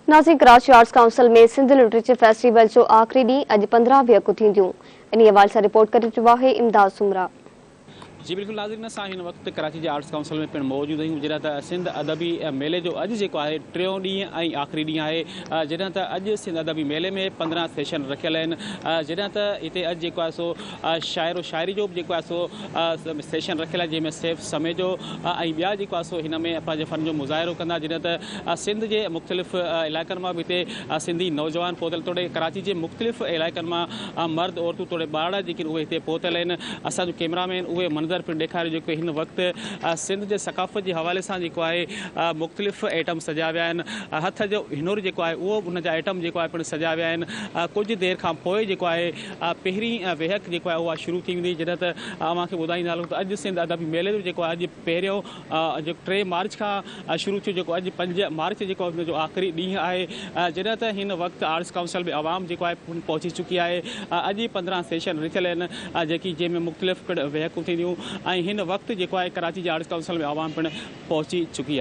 नाज़रीन, Karachi arts council में Sindh literature festival जो आखिरी ॾींहुं अॼु 15 बिहकूं थींदियूं। इन हवाले सां रिपोर्ट करे चुका है इमदाद सुमरा। जी बिल्कुल नाज़रीन, असां हिन वक्त कराची जे आर्ट्स काउंसिल में पिण मौजूद आहियूं, जॾहिं त सिंध अदबी मेले जो अॼु जेको आहे टियों ॾींहुं ऐं आख़िरी ॾींहुं आहे। जॾहिं त अॼु सिंध अदबी मेले में 15 सेशन रखियल आहिनि। जॾहिं त हिते अॼु जेको आहे सो शाइरो शाइरी जो बि जेको आहे सो सेशन रखियल आहे, जंहिंमें सैफ समय जो ऐं ॿिया जेको आहे सो हिन में पंहिंजे फ़न जो मुज़ाहिरो कंदा। जॾहिं त सिंध जे मुख़्तलिफ़ इलाइक़नि मां बि हिते सिंधी नौजवान पहुतल, तोड़े कराची जे मुख़्तलिफ़ इलाइक़नि मां मर्द औरतूं तोड़े ॿार जेके उहे हिते पहुतल आहिनि। असांजो कैमरामैन उहे मंज़र पिणु ॾेखारियो जेको हिन वक़्तु सिंध जे सक़ाफ़त जे हवाले सां जेको आहे मुख़्तलिफ़ आइटम सजा विया आहिनि। हथ जो हिनुर जेको आहे उहो उन जा आइटम जेको आहे पिणु सजा विया आहिनि। कुझु देरि खां पोइ जेको आहे पहिरीं वेहक जेको आहे उहा शुरू थी वेंदी। जॾहिं त तव्हांखे ॿुधाईंदा हलूं त अॼु सिंध अदबी मेले जो जेको आहे अॼु पहिरियों जेको 3 मार्च खां शुरू थियो, जेको अॼु 5 मार्च जेको आहे जो आख़िरी ॾींहुं आहे। जॾहिं त हिन वक़्तु आर्ट्स काउंसिल में आवाम जेको आहे पहुची चुकी आहे। अॼु 15 सेशन रखियल आहिनि, जेकी जंहिंमें मुख़्तलिफ़ पिणु वेहकूं थींदियूं। ऐं हिन वक़्तु जेको आहे कराची जे आर्ट्स काउंसिल में आवाम पिणु पहुची चुकी आहे।